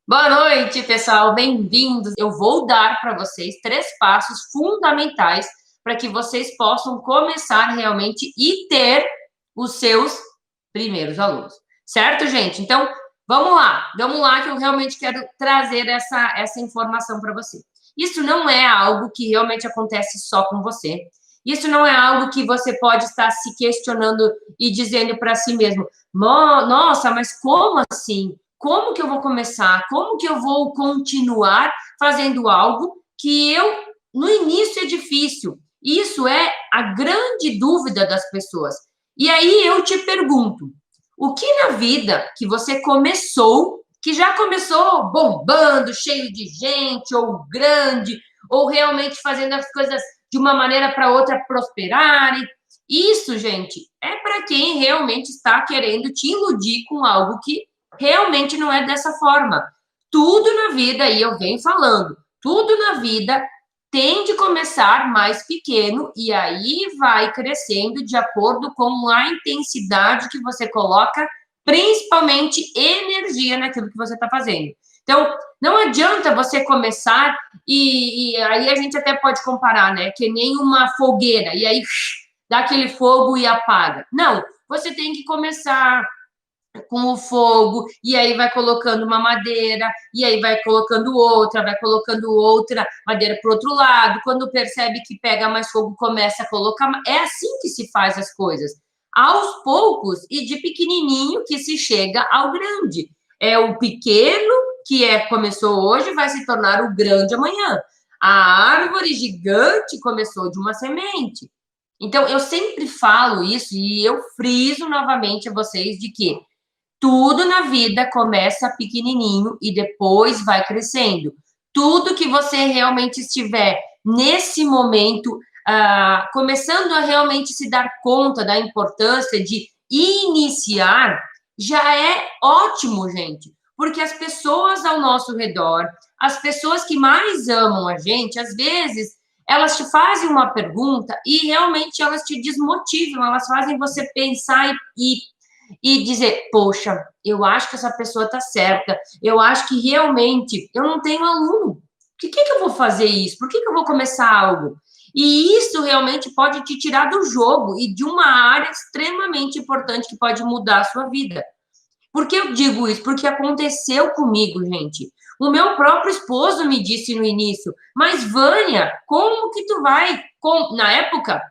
Boa noite, pessoal. Bem-vindos. Eu vou dar para vocês 3 passos fundamentais para que vocês possam começar realmente e ter os seus primeiros alunos. Certo, gente? Então, vamos lá que eu realmente quero trazer essa informação para você. Isso não é algo que realmente acontece só com você. Isso não é algo que você pode estar se questionando e dizendo para si mesmo: nossa, mas como assim? Como que eu vou começar? Como que eu vou continuar fazendo algo que no início é difícil? Isso é a grande dúvida das pessoas. E aí eu te pergunto, o que na vida que você começou, que já começou bombando, cheio de gente, ou grande, ou realmente fazendo as coisas de uma maneira para outra prosperarem? Isso, gente, é para quem realmente está querendo te iludir com algo que realmente não é dessa forma. Tudo na vida, e eu venho falando, tudo na vida tem de começar mais pequeno e aí vai crescendo de acordo com a intensidade que você coloca, principalmente energia naquilo que você está fazendo. Então, não adianta você começar e aí a gente até pode comparar, né? Que nem uma fogueira, e aí dá aquele fogo e apaga. Não, você tem que começar com o fogo, e aí vai colocando uma madeira, e aí vai colocando outra madeira para o outro lado. Quando percebe que pega mais fogo, começa a colocar. É assim que se faz as coisas. Aos poucos e de pequenininho que se chega ao grande. É o pequeno começou hoje, vai se tornar o grande amanhã. A árvore gigante começou de uma semente. Então, eu sempre falo isso e eu friso novamente a vocês de que tudo na vida começa pequenininho e depois vai crescendo. Tudo que você realmente estiver nesse momento, começando a realmente se dar conta da importância de iniciar, já é ótimo, gente. Porque as pessoas ao nosso redor, as pessoas que mais amam a gente, às vezes elas te fazem uma pergunta e realmente elas te desmotivam, elas fazem você pensar e dizer, poxa, eu acho que essa pessoa está certa, eu acho que realmente eu não tenho aluno. Por que eu vou fazer isso? Por que eu vou começar algo? E isso realmente pode te tirar do jogo e de uma área extremamente importante que pode mudar a sua vida. Por que eu digo isso? Porque aconteceu comigo, gente. O meu próprio esposo me disse no início, mas Vânia, como que tu vai? Na época,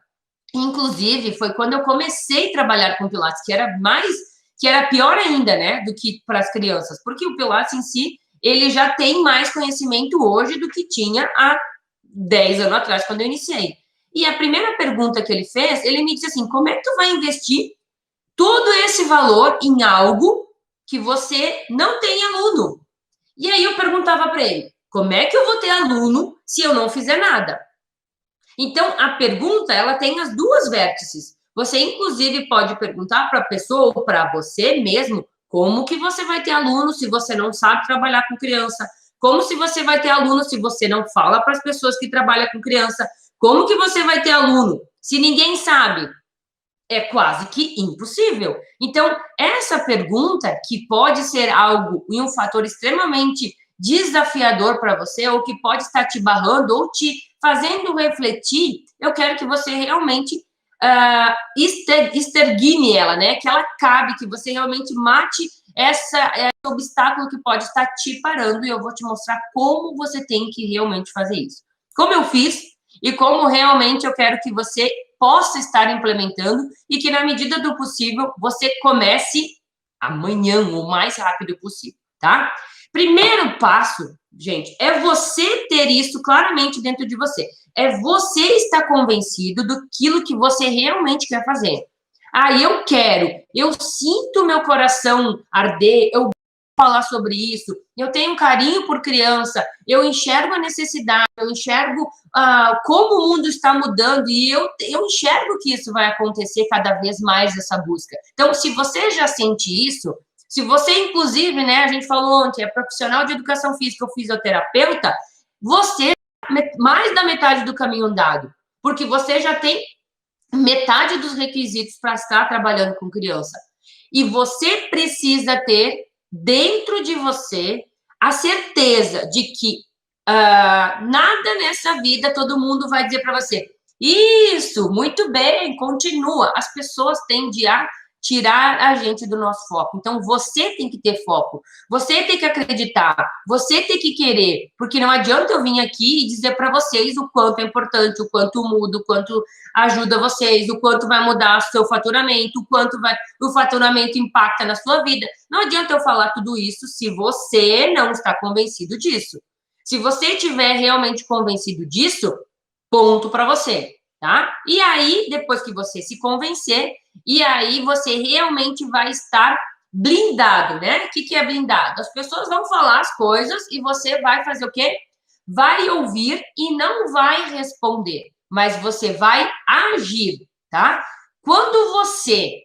inclusive, foi quando eu comecei a trabalhar com Pilates, que era pior ainda, né, do que para as crianças, porque o Pilates em si, ele já tem mais conhecimento hoje do que tinha há 10 anos atrás, quando eu iniciei. E a primeira pergunta que ele fez, ele me disse assim, como é que tu vai investir todo esse valor em algo que você não tem aluno? E aí eu perguntava para ele, como é que eu vou ter aluno se eu não fizer nada? Então, a pergunta, ela tem as duas vértices. Você, inclusive, pode perguntar para a pessoa ou para você mesmo como que você vai ter aluno se você não sabe trabalhar com criança, como se você vai ter aluno se você não fala para as pessoas que trabalham com criança, como que você vai ter aluno se ninguém sabe? É quase que impossível. Então, essa pergunta, que pode ser algo e um fator extremamente desafiador para você, ou que pode estar te barrando, ou te fazendo refletir, eu quero que você realmente extermine ela, né? Que ela cabe, que você realmente mate esse obstáculo que pode estar te parando, e eu vou te mostrar como você tem que realmente fazer isso. Como eu fiz, e como realmente eu quero que você possa estar implementando e que, na medida do possível, você comece amanhã, o mais rápido possível, tá? Primeiro passo, gente, é você ter isso claramente dentro de você. É você estar convencido daquilo que você realmente quer fazer. Eu sinto meu coração arder, eu falar sobre isso, eu tenho carinho por criança, eu enxergo a necessidade, eu enxergo como o mundo está mudando e eu enxergo que isso vai acontecer cada vez mais, essa busca. Então, se você já sente isso, se você, inclusive, né, a gente falou ontem, é profissional de educação física ou fisioterapeuta, você mais da metade do caminho andado, porque você já tem metade dos requisitos para estar trabalhando com criança. E você precisa ter dentro de você a certeza de que nada nessa vida todo mundo vai dizer para você, isso, muito bem, continua. As pessoas tendem a tirar a gente do nosso foco. Então, você tem que ter foco, você tem que acreditar, você tem que querer, porque não adianta eu vir aqui e dizer para vocês o quanto é importante, o quanto muda, o quanto ajuda vocês, o quanto vai mudar o seu faturamento, o faturamento impacta na sua vida. Não adianta eu falar tudo isso se você não está convencido disso. Se você estiver realmente convencido disso, ponto para você, tá? E aí, depois que você se convencer, e aí você realmente vai estar blindado, né? O que é blindado? As pessoas vão falar as coisas e você vai fazer o quê? Vai ouvir e não vai responder, mas você vai agir, tá? Quando você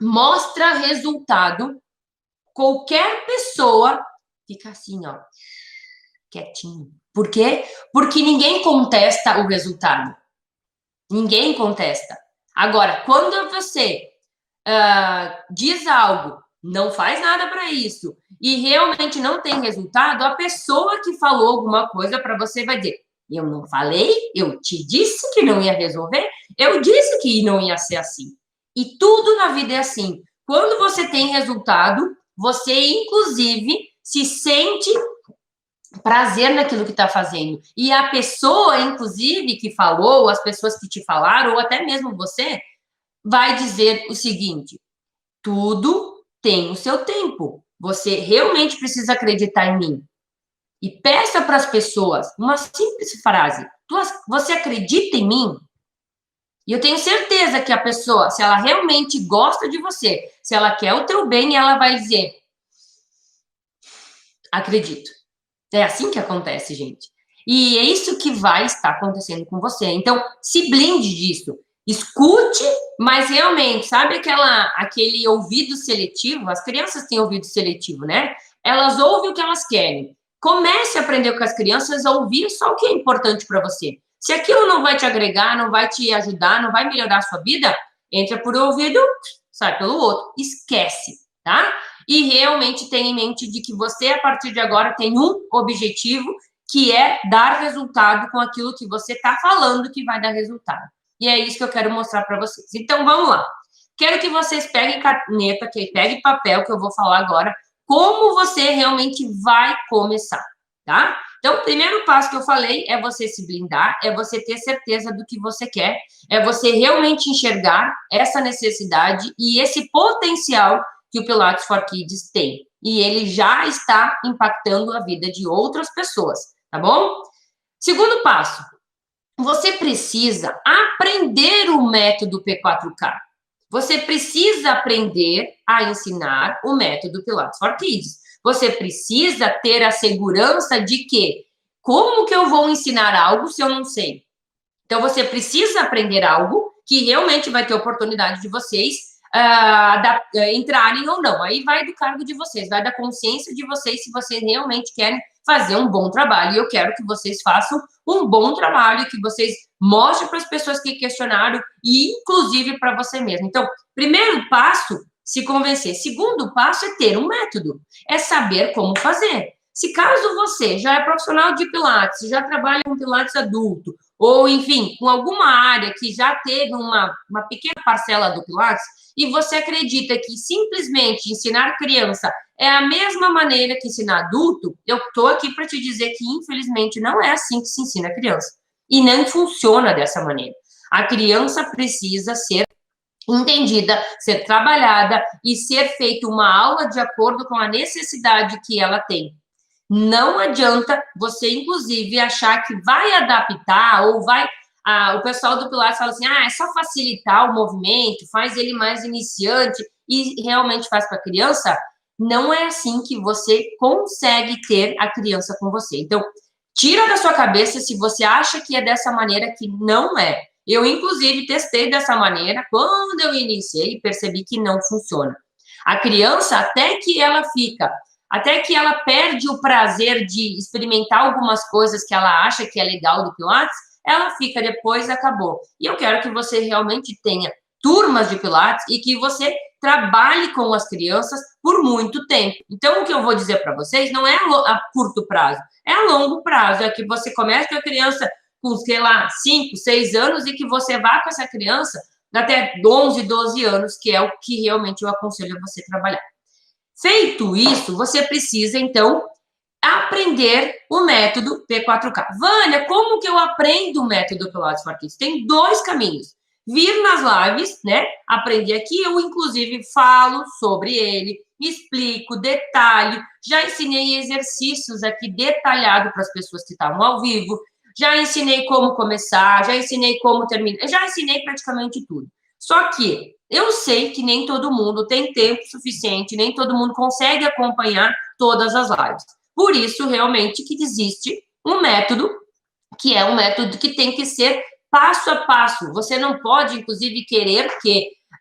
mostra resultado, qualquer pessoa fica assim, ó, quietinho. Por quê? Porque ninguém contesta o resultado. Ninguém contesta. Agora, quando você diz algo, não faz nada para isso, e realmente não tem resultado, a pessoa que falou alguma coisa para você vai dizer, eu não falei, eu te disse que não ia resolver, eu disse que não ia ser assim. E tudo na vida é assim. Quando você tem resultado, você, inclusive, se sente prazer naquilo que está fazendo. E a pessoa, inclusive, que falou, as pessoas que te falaram, ou até mesmo você, vai dizer o seguinte, tudo tem o seu tempo. Você realmente precisa acreditar em mim. E peça para as pessoas uma simples frase. Você acredita em mim? E eu tenho certeza que a pessoa, se ela realmente gosta de você, se ela quer o teu bem, ela vai dizer, acredito. É assim que acontece, gente. E é isso que vai estar acontecendo com você. Então, se blinde disso. Escute, mas realmente, sabe aquele ouvido seletivo? As crianças têm ouvido seletivo, né? Elas ouvem o que elas querem. Comece a aprender com as crianças a ouvir só o que é importante para você. Se aquilo não vai te agregar, não vai te ajudar, não vai melhorar a sua vida, entra por um ouvido, sai pelo outro. Esquece, tá? E realmente tenha em mente de que você, a partir de agora, tem um objetivo, que é dar resultado com aquilo que você está falando que vai dar resultado. E é isso que eu quero mostrar para vocês. Então, vamos lá. Quero que vocês peguem caneta, que peguem papel, que eu vou falar agora, como você realmente vai começar, tá? Então, o primeiro passo que eu falei é você se blindar, é você ter certeza do que você quer, é você realmente enxergar essa necessidade e esse potencial que o Pilates for Kids tem. E ele já está impactando a vida de outras pessoas, tá bom? Segundo passo, você precisa aprender o método P4K. Você precisa aprender a ensinar o método Pilates for Kids. Você precisa ter a segurança de que, como que eu vou ensinar algo se eu não sei? Então, você precisa aprender algo que realmente vai ter oportunidade de vocês entrarem ou não. Aí vai do cargo de vocês, vai da consciência de vocês se vocês realmente querem fazer um bom trabalho. E eu quero que vocês façam um bom trabalho, que vocês mostrem para as pessoas que questionaram e, inclusive, para você mesmo. Então, primeiro passo, se convencer. Segundo passo é ter um método, é saber como fazer. Se caso você já é profissional de Pilates, já trabalha com Pilates adulto, ou, enfim, com alguma área que já teve uma pequena parcela do Pilates, e você acredita que simplesmente ensinar criança é a mesma maneira que ensinar adulto, eu estou aqui para te dizer que, infelizmente, não é assim que se ensina criança. E não funciona dessa maneira. A criança precisa ser entendida, ser trabalhada e ser feita uma aula de acordo com a necessidade que ela tem. Não adianta você, inclusive, achar que vai adaptar ou vai... o pessoal do Pilates fala assim, é só facilitar o movimento, faz ele mais iniciante e realmente faz para a criança. Não é assim que você consegue ter a criança com você. Então, tira da sua cabeça se você acha que é dessa maneira, que não é. Eu, inclusive, testei dessa maneira. Quando eu iniciei, percebi que não funciona. A criança, até que ela perde o prazer de experimentar algumas coisas que ela acha que é legal do Pilates, ela fica, depois acabou. E eu quero que você realmente tenha turmas de Pilates e que você trabalhe com as crianças por muito tempo. Então, o que eu vou dizer para vocês não é a curto prazo, é a longo prazo. É que você comece com a criança com, sei lá, 5, 6 anos e que você vá com essa criança até 11, 12 anos, que é o que realmente eu aconselho você trabalhar. Feito isso, você precisa, então, aprender o método P4K. Vânia, como que eu aprendo o método Pilates for Kids? Tem 2 caminhos. Vir nas lives, né? Aprender aqui, eu inclusive falo sobre ele, explico, detalhe. Já ensinei exercícios aqui detalhado para as pessoas que estavam ao vivo. Já ensinei como começar, já ensinei como terminar, já ensinei praticamente tudo. Só que eu sei que nem todo mundo tem tempo suficiente, nem todo mundo consegue acompanhar todas as lives. Por isso, realmente, que existe um método, que é um método que tem que ser passo a passo. Você não pode, inclusive, querer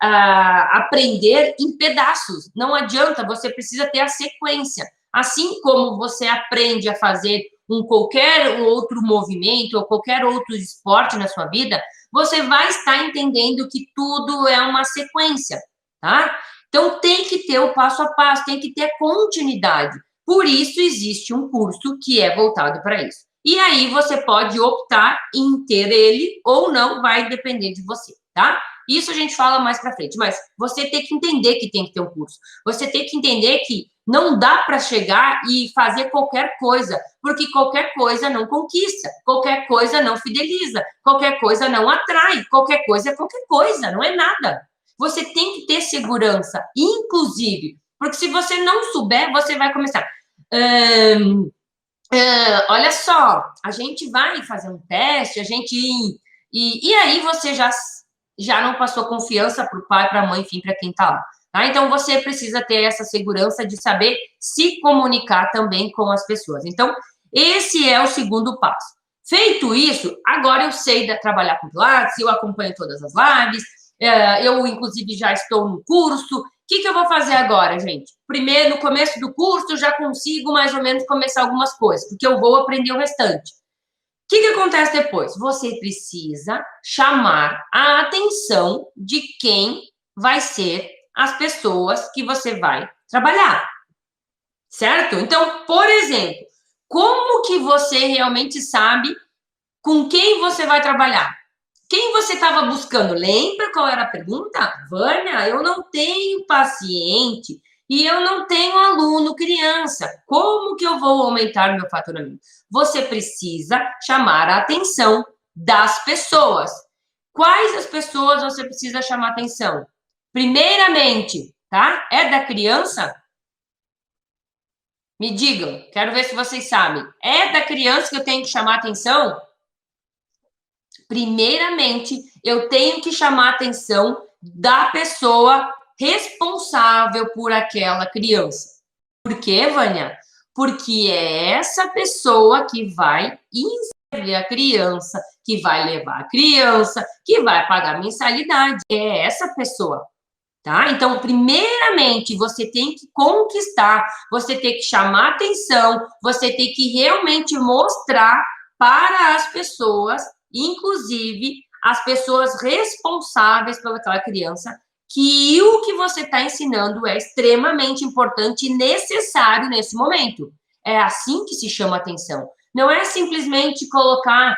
aprender em pedaços. Não adianta, você precisa ter a sequência. Assim como você aprende a fazer qualquer outro movimento ou qualquer outro esporte na sua vida, você vai estar entendendo que tudo é uma sequência, tá? Então, tem que ter o passo a passo, tem que ter continuidade. Por isso, existe um curso que é voltado para isso. E aí, você pode optar em ter ele ou não, vai depender de você, tá? Isso a gente fala mais para frente, mas você tem que entender que tem que ter um curso. Você tem que entender que não dá para chegar e fazer qualquer coisa, porque qualquer coisa não conquista, qualquer coisa não fideliza, qualquer coisa não atrai, qualquer coisa é qualquer coisa, não é nada. Você tem que ter segurança, inclusive, porque se você não souber, você vai começar. Olha só, a gente vai fazer um teste, e aí você já não passou confiança para o pai, para a mãe, enfim, para quem está lá. Tá? Então, você precisa ter essa segurança de saber se comunicar também com as pessoas. Então, esse é o segundo passo. Feito isso, agora eu sei trabalhar com Pilates, eu acompanho todas as lives, eu, inclusive, já estou no curso. O que eu vou fazer agora, gente? Primeiro, no começo do curso, já consigo mais ou menos começar algumas coisas, porque eu vou aprender o restante. O que acontece depois? Você precisa chamar a atenção de quem vai ser as pessoas que você vai trabalhar, certo? Então, por exemplo, como que você realmente sabe com quem você vai trabalhar? Quem você estava buscando? Lembra qual era a pergunta? Vânia, eu não tenho paciente e eu não tenho aluno criança. Como que eu vou aumentar meu faturamento? Você precisa chamar a atenção das pessoas. Quais as pessoas você precisa chamar a atenção? Primeiramente, tá? É da criança? Me digam, quero ver se vocês sabem. É da criança que eu tenho que chamar a atenção? Primeiramente, eu tenho que chamar a atenção da pessoa responsável por aquela criança. Por quê, Vânia? Porque é essa pessoa que vai inscrever a criança, que vai levar a criança, que vai pagar mensalidade. É essa pessoa, tá? Então, primeiramente, você tem que conquistar, você tem que chamar a atenção, você tem que realmente mostrar para as pessoas, inclusive as pessoas responsáveis pelaquela criança, que o que você está ensinando é extremamente importante e necessário nesse momento. É assim que se chama atenção. Não é simplesmente colocar,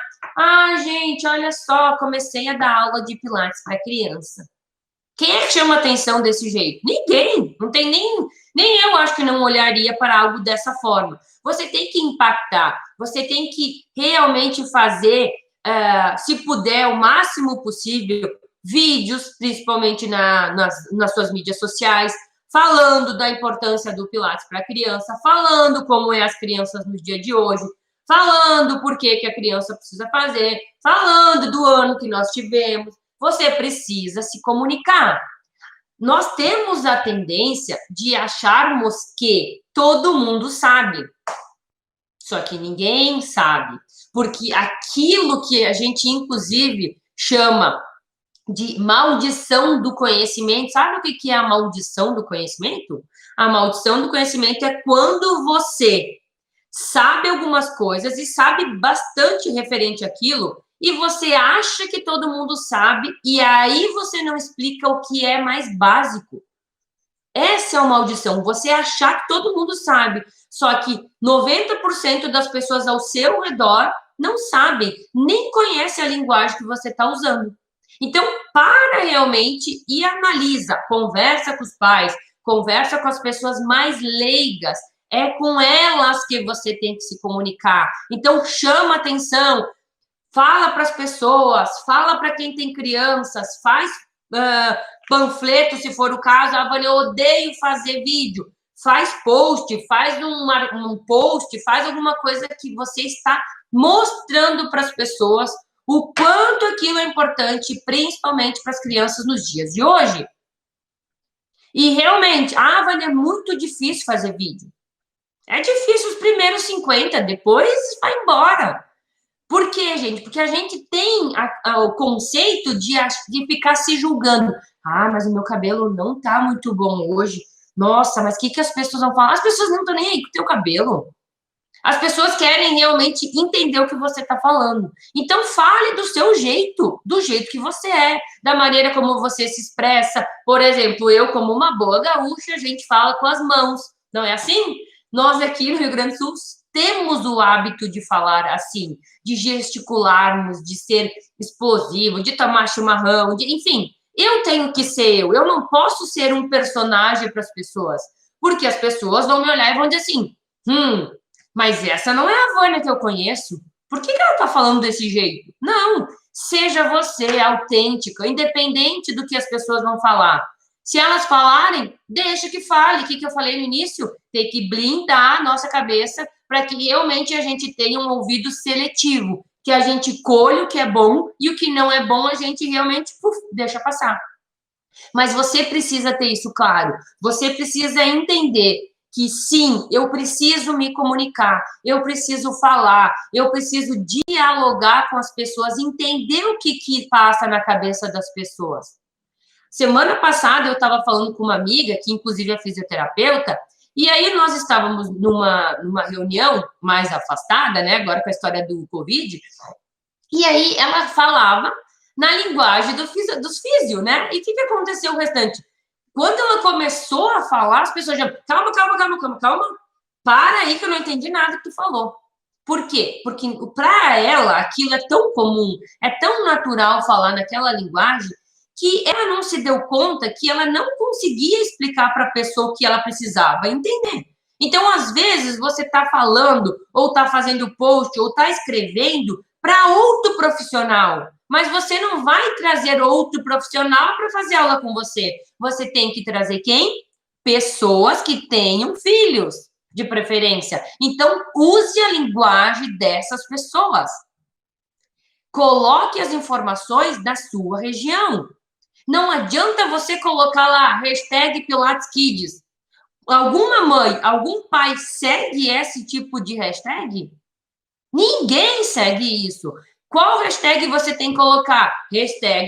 gente, olha só, comecei a dar aula de Pilates para criança. Quem é que chama atenção desse jeito? Ninguém. Não tem nem eu acho que não olharia para algo dessa forma. Você tem que impactar, você tem que realmente fazer, se puder, o máximo possível, vídeos, principalmente nas suas mídias sociais, falando da importância do Pilates para a criança, falando como é as crianças no dia de hoje, falando por que a criança precisa fazer, falando do ano que nós tivemos. Você precisa se comunicar. Nós temos a tendência de acharmos que todo mundo sabe. Só que ninguém sabe. Porque aquilo que a gente, inclusive, chama de maldição do conhecimento, sabe o que é a maldição do conhecimento? A maldição do conhecimento é quando você sabe algumas coisas e sabe bastante referente àquilo, e você acha que todo mundo sabe, e aí você não explica o que é mais básico. Essa é uma maldição, você achar que todo mundo sabe, só que 90% das pessoas ao seu redor não sabem, nem conhecem a linguagem que você está usando. Então, para realmente e analisa, conversa com os pais, conversa com as pessoas mais leigas, é com elas que você tem que se comunicar. Então, chama atenção, fala para as pessoas, fala para quem tem crianças, faz panfleto, se for o caso. Ah, Vânia, eu odeio fazer vídeo. Faz post, faz um post, faz alguma coisa que você está mostrando para as pessoas o quanto aquilo é importante, principalmente para as crianças nos dias de hoje. E realmente, Vânia, é muito difícil fazer vídeo. É difícil os primeiros 50, depois vai embora. Por quê, gente? Porque a gente tem o conceito de ficar se julgando. Mas o meu cabelo não tá muito bom hoje. Nossa, mas o que as pessoas vão falar? As pessoas não estão nem aí com o teu cabelo. As pessoas querem realmente entender o que você está falando. Então, fale do seu jeito, do jeito que você é, da maneira como você se expressa. Por exemplo, eu, como uma boa gaúcha, a gente fala com as mãos. Não é assim? Nós aqui no Rio Grande do Sul temos o hábito de falar assim, de gesticularmos, de ser explosivo, de tomar chimarrão, enfim. Eu tenho que ser eu não posso ser um personagem para as pessoas, porque as pessoas vão me olhar e vão dizer assim, mas essa não é a Vânia que eu conheço. Por que ela está falando desse jeito? Não, seja você autêntica, independente do que as pessoas vão falar. Se elas falarem, deixa que fale. O que eu falei no início? Tem que blindar a nossa cabeça para que realmente a gente tenha um ouvido seletivo, que a gente colhe o que é bom e o que não é bom a gente realmente deixa passar. Mas você precisa ter isso claro. Você precisa entender que sim, eu preciso me comunicar, eu preciso falar, eu preciso dialogar com as pessoas, entender o que passa na cabeça das pessoas. Semana passada eu estava falando com uma amiga, que inclusive é fisioterapeuta, e aí nós estávamos numa reunião mais afastada, né, agora com a história do Covid, e aí ela falava na linguagem dos físio, né? E o que aconteceu o restante? Quando ela começou a falar, as pessoas já, calma, para aí que eu não entendi nada que tu falou. Por quê? Porque para ela aquilo é tão comum, é tão natural falar naquela linguagem, que ela não se deu conta que ela não conseguia explicar para a pessoa o que ela precisava entender. Então, às vezes, você está falando, ou está fazendo post, ou está escrevendo para outro profissional, mas você não vai trazer outro profissional para fazer aula com você. Você tem que trazer quem? Pessoas que tenham filhos, de preferência. Então, use a linguagem dessas pessoas. Coloque as informações da sua região. Não adianta você colocar lá, #Pilates Kids. Alguma mãe, algum pai segue esse tipo de hashtag? Ninguém segue isso. Qual hashtag você tem que colocar?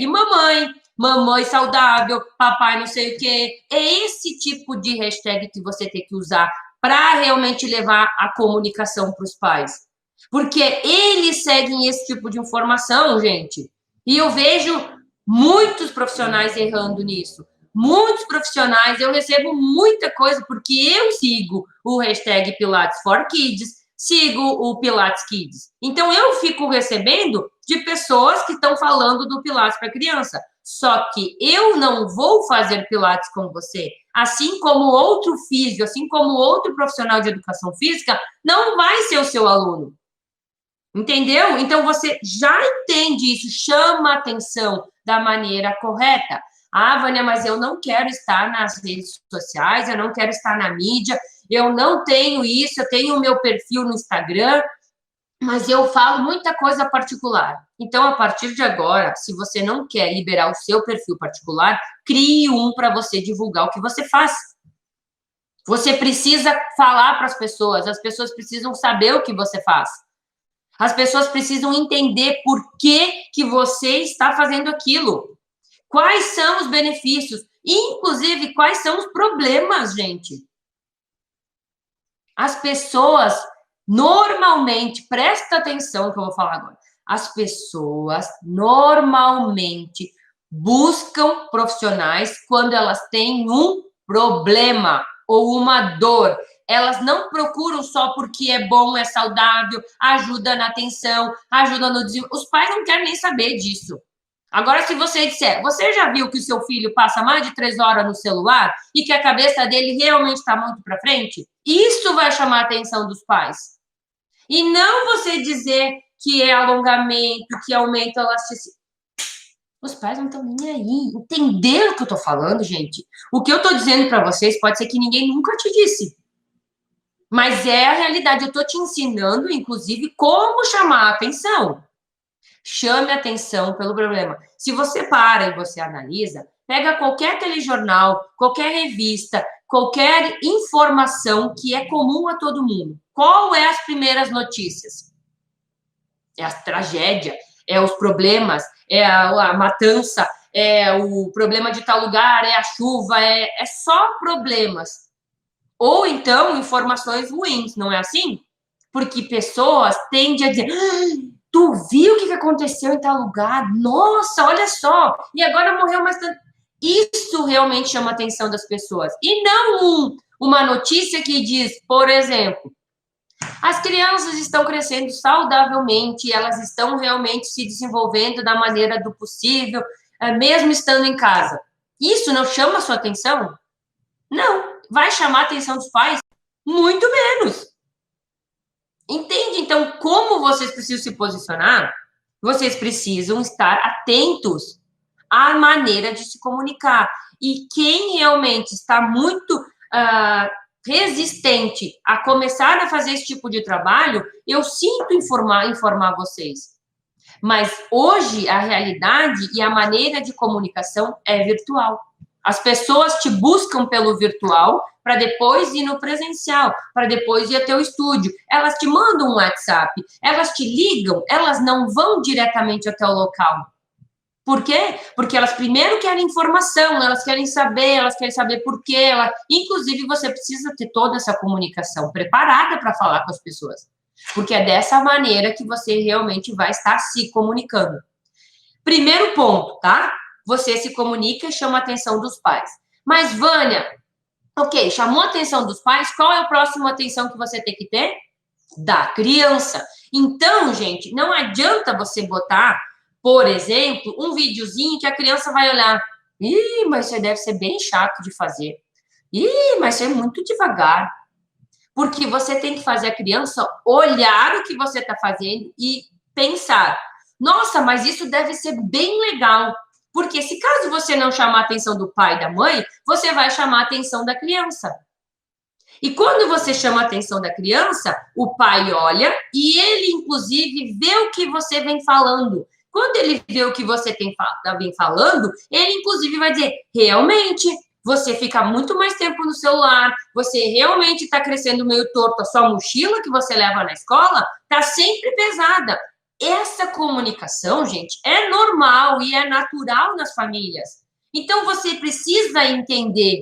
#mamãe, mamãe saudável, papai não sei o quê. É esse tipo de hashtag que você tem que usar para realmente levar a comunicação para os pais. Porque eles seguem esse tipo de informação, gente. E eu vejo muitos profissionais errando nisso. Muitos profissionais, eu recebo muita coisa porque eu sigo o #Pilates for Kids, sigo o Pilates Kids. Então, eu fico recebendo de pessoas que estão falando do Pilates para criança. Só que eu não vou fazer Pilates com você. Assim como outro físio, assim como outro profissional de educação física, não vai ser o seu aluno. Entendeu? Então, você já entende isso, chama a atenção da maneira correta. Vânia, mas eu não quero estar nas redes sociais, eu não quero estar na mídia, eu não tenho isso, eu tenho o meu perfil no Instagram, mas eu falo muita coisa particular. Então, a partir de agora, se você não quer liberar o seu perfil particular, crie um para você divulgar o que você faz. Você precisa falar para as pessoas precisam saber o que você faz. As pessoas precisam entender por que você está fazendo aquilo. Quais são os benefícios? Inclusive, quais são os problemas, gente? As pessoas, normalmente, presta atenção no que eu vou falar agora. As pessoas, normalmente, buscam profissionais quando elas têm um problema ou uma dor. Elas não procuram só porque é bom, é saudável, ajuda na atenção, ajuda no desenvolvimento. Os pais não querem nem saber disso. Agora, se você disser, você já viu que o seu filho passa mais de 3 horas no celular e que a cabeça dele realmente está muito para frente? Isso vai chamar a atenção dos pais. E não você dizer que é alongamento, que aumenta a elasticidade. Os pais não estão nem aí. Entenderam o que eu estou falando, gente? O que eu estou dizendo para vocês pode ser que ninguém nunca te disse. Mas é a realidade. Eu estou te ensinando, inclusive, como chamar a atenção. Chame a atenção pelo problema. Se você para e você analisa, pega qualquer telejornal, qualquer revista, qualquer informação que é comum a todo mundo. Qual é as primeiras notícias? É a tragédia, é os problemas, é a matança, é o problema de tal lugar, é a chuva, é só problemas. Ou então informações ruins, não é assim? Porque pessoas tendem a dizer: tu viu o que aconteceu em tal lugar? Nossa, olha só! E agora morreu mais tanto. Isso realmente chama a atenção das pessoas. E não uma notícia que diz, por exemplo, as crianças estão crescendo saudavelmente, elas estão realmente se desenvolvendo da maneira do possível, mesmo estando em casa. Isso não chama a sua atenção? Não. Vai chamar a atenção dos pais? Muito menos. Entende? Então, como vocês precisam se posicionar? Vocês precisam estar atentos à maneira de se comunicar. E quem realmente está muito resistente a começar a fazer esse tipo de trabalho, eu sinto informar vocês. Mas hoje a realidade e a maneira de comunicação é virtual. As pessoas te buscam pelo virtual para depois ir no presencial, para depois ir até o estúdio. Elas te mandam um WhatsApp, elas te ligam, elas não vão diretamente até o local. Por quê? Porque elas primeiro querem informação, elas querem saber por quê. Inclusive, você precisa ter toda essa comunicação preparada para falar com as pessoas. Porque é dessa maneira que você realmente vai estar se comunicando. Primeiro ponto, tá? Você se comunica e chama a atenção dos pais. Mas, Vânia, ok, chamou a atenção dos pais, qual é a próxima atenção que você tem que ter? Da criança. Então, gente, não adianta você botar, por exemplo, um videozinho que a criança vai olhar. Ih, mas isso deve ser bem chato de fazer. Ih, mas isso é muito devagar. Porque você tem que fazer a criança olhar o que você está fazendo e pensar, nossa, mas isso deve ser bem legal. Porque se caso você não chamar a atenção do pai e da mãe, você vai chamar a atenção da criança. E quando você chama a atenção da criança, o pai olha e ele, inclusive, vê o que você vem falando. Quando ele vê o que você vem falando, ele, inclusive, vai dizer, realmente, você fica muito mais tempo no celular, você realmente está crescendo meio torto, a sua mochila que você leva na escola está sempre pesada. Essa comunicação, gente, é normal e é natural nas famílias. Então, você precisa entender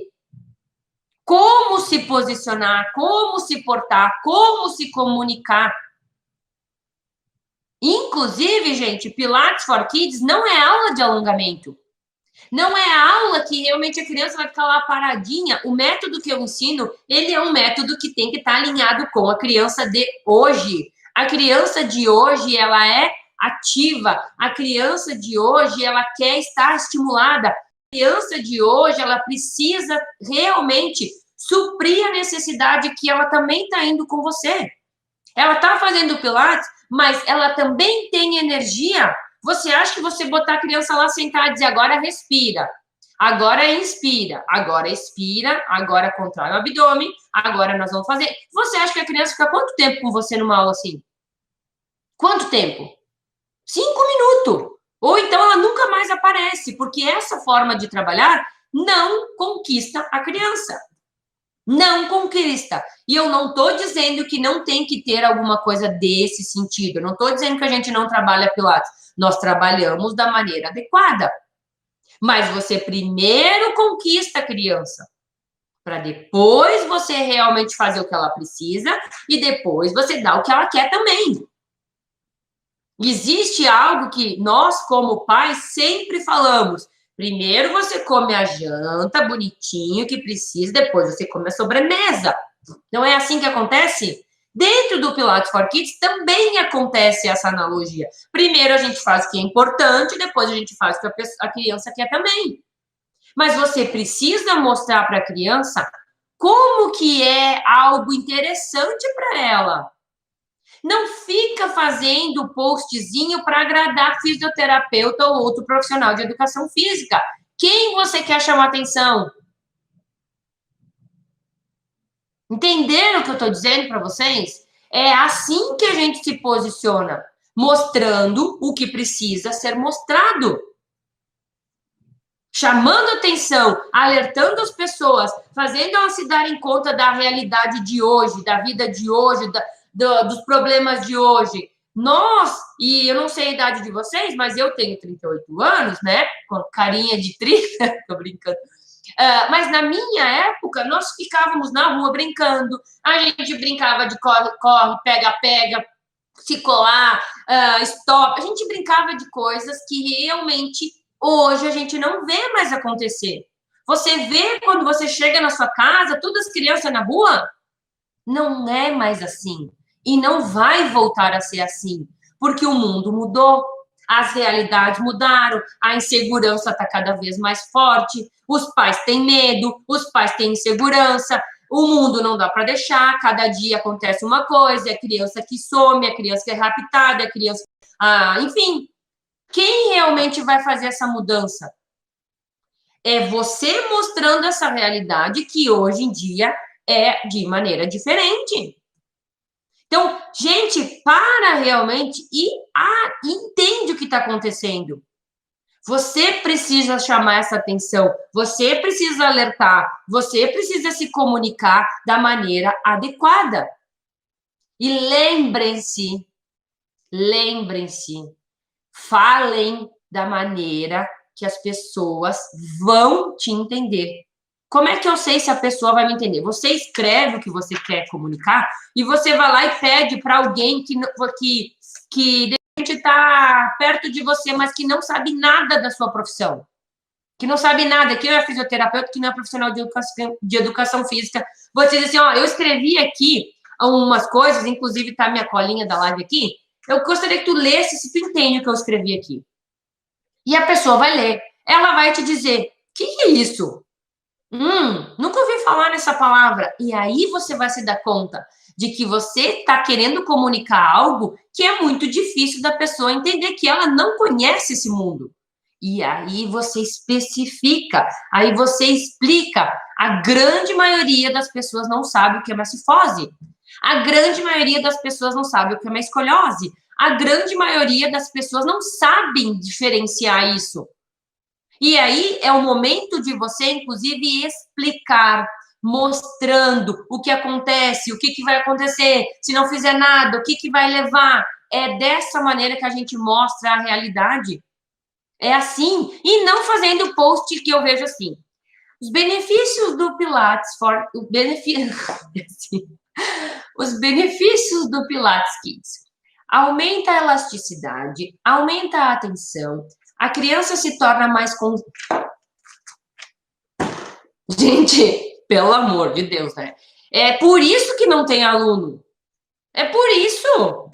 como se posicionar, como se portar, como se comunicar. Inclusive, gente, Pilates for Kids não é aula de alongamento. Não é aula que realmente a criança vai ficar lá paradinha. O método que eu ensino, ele é um método que tem que estar alinhado com a criança de hoje. A criança de hoje, ela é ativa. A criança de hoje, ela quer estar estimulada. A criança de hoje, ela precisa realmente suprir a necessidade que ela também está indo com você. Ela está fazendo Pilates, mas ela também tem energia. Você acha que você botar a criança lá sentada e dizer agora respira, agora inspira, agora expira, agora contrai o abdômen, agora nós vamos fazer. Você acha que a criança fica quanto tempo com você numa aula assim? Quanto tempo? 5 minutos. Ou então ela nunca mais aparece, porque essa forma de trabalhar não conquista a criança. Não conquista. E eu não estou dizendo que não tem que ter alguma coisa desse sentido. Eu não estou dizendo que a gente não trabalha Pilates. Nós trabalhamos da maneira adequada. Mas você primeiro conquista a criança, para depois você realmente fazer o que ela precisa e depois você dá o que ela quer também. Existe algo que nós, como pais, sempre falamos. Primeiro você come a janta bonitinho que precisa, depois você come a sobremesa. Não é assim que acontece? Dentro do Pilates for Kids também acontece essa analogia. Primeiro a gente faz o que é importante, depois a gente faz o que a criança quer também. Mas você precisa mostrar para a criança como que é algo interessante para ela. Não fica fazendo postzinho para agradar fisioterapeuta ou outro profissional de educação física. Quem você quer chamar atenção? Entenderam o que eu estou dizendo para vocês? É assim que a gente se posiciona, mostrando o que precisa ser mostrado. Chamando atenção, alertando as pessoas, fazendo elas se darem conta da realidade de hoje, da vida de hoje, dos problemas de hoje. Nós, e eu não sei a idade de vocês, mas eu tenho 38 anos, né? Com carinha de 30, tô brincando. Mas na minha época, nós ficávamos na rua brincando. A gente brincava de corre, corre, pega, pega, se colar, stop. A gente brincava de coisas que realmente hoje a gente não vê mais acontecer. Você vê quando você chega na sua casa, todas as crianças na rua? Não é mais assim. E não vai voltar a ser assim. Porque o mundo mudou, as realidades mudaram, a insegurança está cada vez mais forte, os pais têm medo, os pais têm insegurança, o mundo não dá para deixar, cada dia acontece uma coisa, é a criança que some, é a criança que é raptada, é a criança... enfim, quem realmente vai fazer essa mudança? É você mostrando essa realidade que hoje em dia é de maneira diferente. Então, gente, para realmente e entende o que está acontecendo. Você precisa chamar essa atenção, você precisa alertar, você precisa se comunicar da maneira adequada. E lembrem-se, falem da maneira que as pessoas vão te entender. Como é que eu sei se a pessoa vai me entender? Você escreve o que você quer comunicar e você vai lá e pede para alguém que de repente está perto de você, mas que não sabe nada da sua profissão. Que não sabe nada, que não é fisioterapeuta, que não é profissional de educação física. Você diz assim, ó, eu escrevi aqui umas coisas, inclusive tá a minha colinha da live aqui, eu gostaria que tu lesse se tu entende o que eu escrevi aqui. E a pessoa vai ler. Ela vai te dizer, o que é isso? Nunca ouvi falar nessa palavra. E aí você vai se dar conta de que você está querendo comunicar algo que é muito difícil da pessoa entender, que ela não conhece esse mundo. E aí você especifica, aí você explica. A grande maioria das pessoas não sabe o que é uma cifose. A grande maioria das pessoas não sabe o que é uma escoliose. A grande maioria das pessoas não sabem diferenciar isso. E aí é o momento de você, inclusive, explicar, mostrando o que acontece, o que vai acontecer, se não fizer nada, o que vai levar. É dessa maneira que a gente mostra a realidade. É assim, e não fazendo post que eu vejo assim. Os benefícios do Pilates os benefícios do Pilates Kids. Aumenta a elasticidade, aumenta a atenção, a criança se torna mais... Gente, pelo amor de Deus, né? É por isso que não tem aluno. É por isso.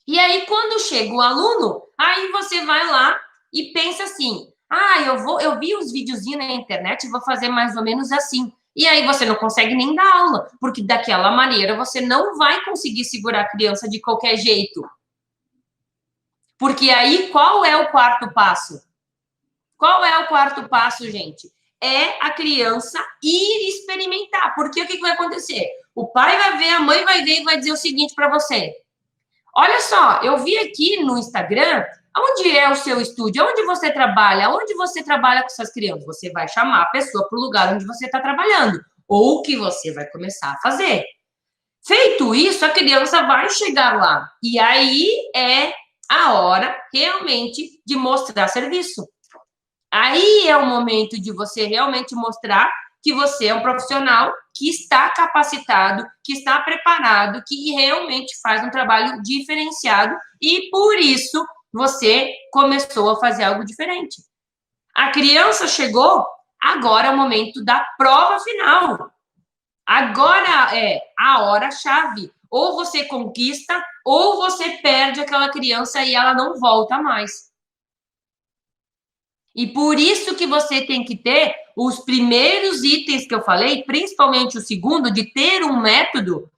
E aí, quando chega o aluno, aí você vai lá e pensa assim, eu vi os videozinhos na internet e vou fazer mais ou menos assim. E aí você não consegue nem dar aula, porque daquela maneira você não vai conseguir segurar a criança de qualquer jeito. Porque aí, qual é o quarto passo? Qual é o quarto passo, gente? É a criança ir experimentar. Porque o que vai acontecer? O pai vai ver, a mãe vai ver e vai dizer o seguinte para você. Olha só, eu vi aqui no Instagram, onde é o seu estúdio? Onde você trabalha? Onde você trabalha com suas crianças? Você vai chamar a pessoa para o lugar onde você está trabalhando. Ou o que você vai começar a fazer. Feito isso, a criança vai chegar lá. E aí é a hora, realmente, de mostrar serviço. Aí é o momento de você realmente mostrar que você é um profissional que está capacitado, que está preparado, que realmente faz um trabalho diferenciado e, por isso, você começou a fazer algo diferente. A criança chegou, agora é o momento da prova final. Agora é a hora-chave. Ou você conquista, ou você perde aquela criança e ela não volta mais. E por isso que você tem que ter os primeiros itens que eu falei, principalmente o segundo, de ter um método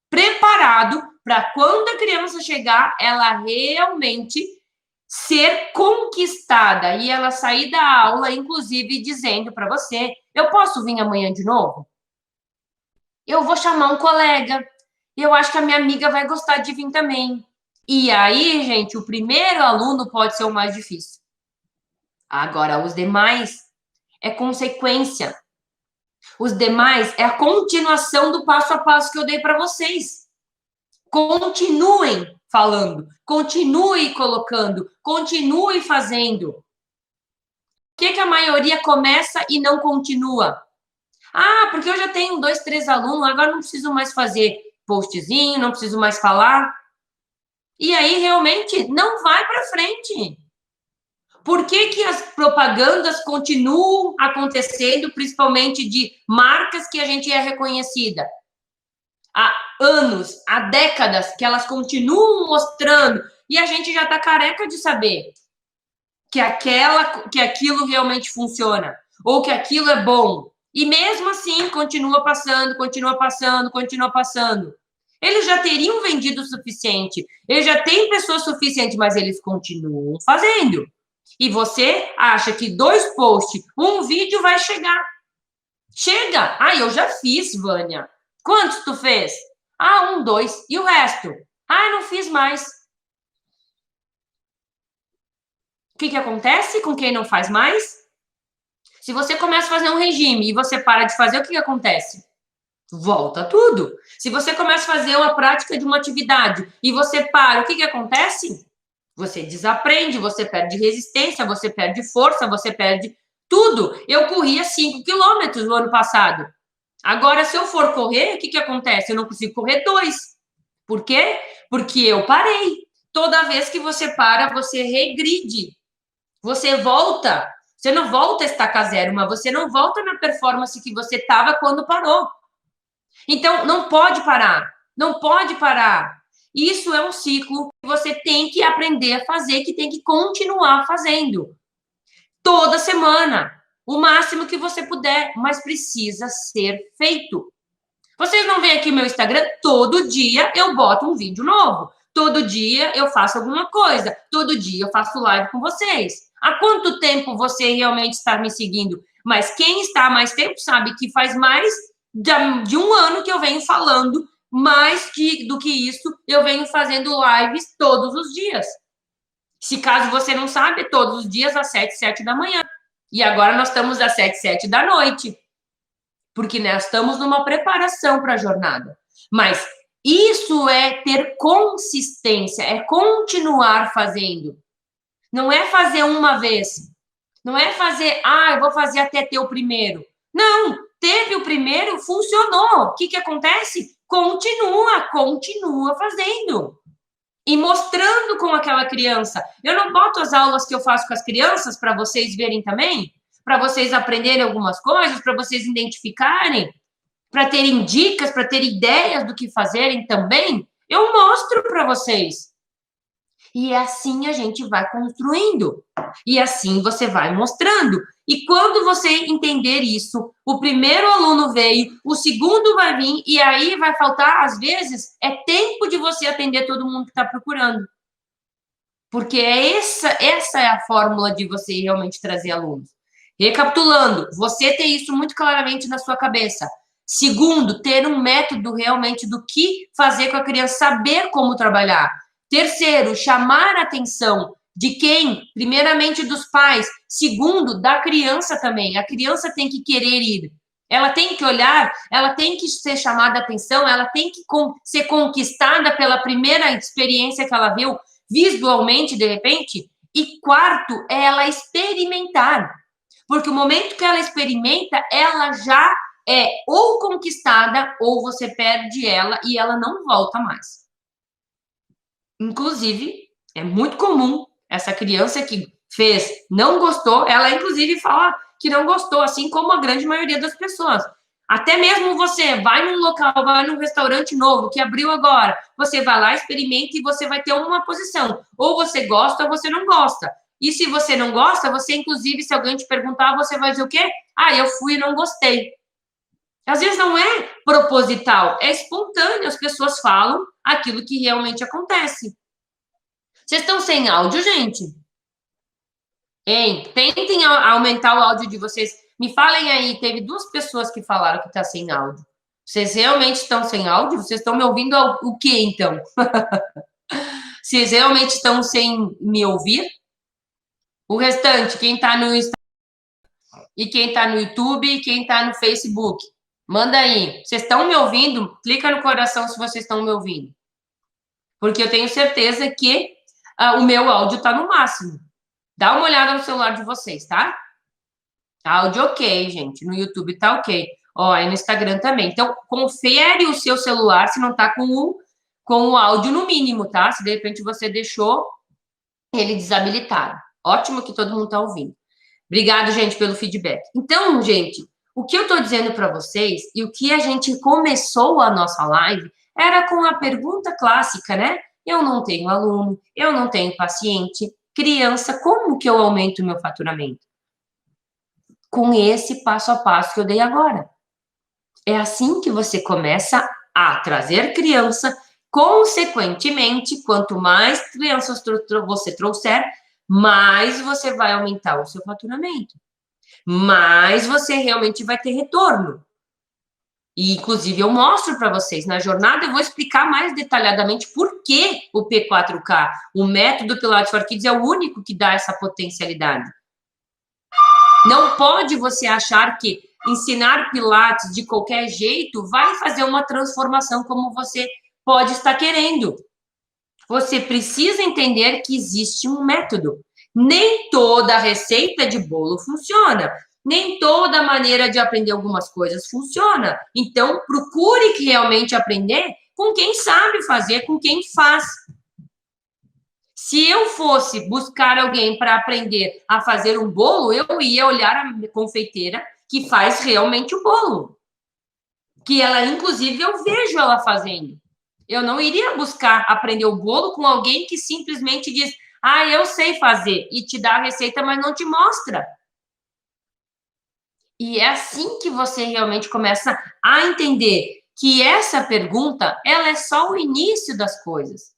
preparado para quando a criança chegar, ela realmente ser conquistada e ela sair da aula, inclusive, dizendo para você: eu posso vir amanhã de novo? Eu vou chamar um colega. Eu acho que a minha amiga vai gostar de vir também. E aí, gente, o primeiro aluno pode ser o mais difícil. Agora, os demais é consequência. Os demais é a continuação do passo a passo que eu dei para vocês. Continuem falando, continue colocando, continue fazendo. Por que a maioria começa e não continua? Ah, porque eu já tenho 2, 3 alunos, agora não preciso mais fazer postzinho, não preciso mais falar. E aí, realmente, não vai para frente. Por que as propagandas continuam acontecendo, principalmente de marcas que a gente é reconhecida? Há anos, há décadas, que elas continuam mostrando e a gente já está careca de saber que aquilo realmente funciona ou que aquilo é bom. E mesmo assim, continua passando, continua passando, continua passando. Eles já teriam vendido o suficiente, eles já têm pessoas suficientes, mas eles continuam fazendo. E você acha que 2 posts, um vídeo vai chegar. Chega! Ah, eu já fiz, Vânia. Quantos tu fez? Ah, 1, 2. E o resto? Ah, não fiz mais. O que acontece com quem não faz mais? Se você começa a fazer um regime e você para de fazer, o que acontece? Volta tudo. Se você começa a fazer uma prática de uma atividade e você para, o que acontece? Você desaprende, você perde resistência, você perde força, você perde tudo. Eu corria 5 quilômetros no ano passado. Agora, se eu for correr, o que acontece? Eu não consigo correr 2. Por quê? Porque eu parei. Toda vez que você para, você regride. Você volta. Você não volta a estaca zero, mas você não volta na performance que você estava quando parou. Então, não pode parar. Não pode parar. Isso é um ciclo que você tem que aprender a fazer, que tem que continuar fazendo. Toda semana. O máximo que você puder, mas precisa ser feito. Vocês não veem aqui meu Instagram? Todo dia eu boto um vídeo novo. Todo dia eu faço alguma coisa. Todo dia eu faço live com vocês. Há quanto tempo você realmente está me seguindo? Mas quem está há mais tempo sabe que faz mais de um ano que eu venho falando, mais do que isso, eu venho fazendo lives todos os dias. Se caso você não sabe, todos os dias às 7, 7 da manhã. E agora nós estamos às 7, 7 da noite. Porque nós estamos numa preparação para a jornada. Mas isso é ter consistência, é continuar fazendo. Não é fazer uma vez. Não é fazer, eu vou fazer até ter o primeiro. Não, teve o primeiro, funcionou. O que acontece? Continua fazendo. E mostrando com aquela criança. Eu não boto as aulas que eu faço com as crianças para vocês verem também? Para vocês aprenderem algumas coisas, para vocês identificarem, para terem dicas, para terem ideias do que fazerem também? Eu mostro para vocês. E assim a gente vai construindo. E assim você vai mostrando. E quando você entender isso, o primeiro aluno veio, o segundo vai vir, e aí vai faltar, às vezes, é tempo de você atender todo mundo que está procurando. Porque essa é a fórmula de você realmente trazer alunos. Recapitulando, você ter isso muito claramente na sua cabeça. Segundo, ter um método realmente do que fazer com a criança, saber como trabalhar. Terceiro, chamar a atenção de quem? Primeiramente dos pais. Segundo, da criança também. A criança tem que querer ir. Ela tem que olhar, ela tem que ser chamada a atenção, ela tem que ser conquistada pela primeira experiência que ela viu visualmente, de repente. E quarto, é ela experimentar. Porque o momento que ela experimenta, ela já é ou conquistada ou você perde ela e ela não volta mais. Inclusive, é muito comum essa criança que fez, não gostou, ela inclusive fala que não gostou, assim como a grande maioria das pessoas. Até mesmo você vai num local, vai num restaurante novo que abriu agora, você vai lá, experimenta e você vai ter uma posição. Ou você gosta ou você não gosta. E se você não gosta, você, inclusive, se alguém te perguntar, você vai dizer o quê? Ah, eu fui e não gostei. Às vezes não é proposital, é espontâneo. As pessoas falam aquilo que realmente acontece. Vocês estão sem áudio, gente? Hein? Tentem aumentar o áudio de vocês. Me falem aí, teve 2 pessoas que falaram que está sem áudio. Vocês realmente estão sem áudio? Vocês estão me ouvindo o que, então? Vocês realmente estão sem me ouvir? O restante, quem está no Instagram e quem está no YouTube e quem está no Facebook. Manda aí. Vocês estão me ouvindo? Clica no coração se vocês estão me ouvindo. Porque eu tenho certeza que o meu áudio está no máximo. Dá uma olhada no celular de vocês, tá? Áudio ok, gente. No YouTube tá ok. Ó, e no Instagram também. Então, confere o seu celular se não tá com o áudio no mínimo, tá? Se de repente você deixou ele desabilitado. Ótimo que todo mundo tá ouvindo. Obrigado, gente, pelo feedback. Então, gente, o que eu tô dizendo para vocês e o que a gente começou a nossa live era com a pergunta clássica, né? Eu não tenho aluno, eu não tenho paciente, criança, como que eu aumento o meu faturamento? Com esse passo a passo que eu dei agora. É assim que você começa a trazer criança. Consequentemente, quanto mais crianças você trouxer, mais você vai aumentar o seu faturamento. Mais você realmente vai ter retorno. E, inclusive, eu mostro para vocês na jornada, eu vou explicar mais detalhadamente por que o P4K, o método Pilates for Kids, é o único que dá essa potencialidade. Não pode você achar que ensinar Pilates de qualquer jeito vai fazer uma transformação como você pode estar querendo. Você precisa entender que existe um método. Nem toda receita de bolo funciona. Nem toda maneira de aprender algumas coisas funciona. Então, procure realmente aprender com quem sabe fazer, com quem faz. Se eu fosse buscar alguém para aprender a fazer um bolo, eu ia olhar a confeiteira que faz realmente o bolo. Que ela, inclusive, eu vejo ela fazendo. Eu não iria buscar aprender o bolo com alguém que simplesmente diz: ah, eu sei fazer, e te dá a receita, mas não te mostra. E é assim que você realmente começa a entender que essa pergunta, ela é só o início das coisas.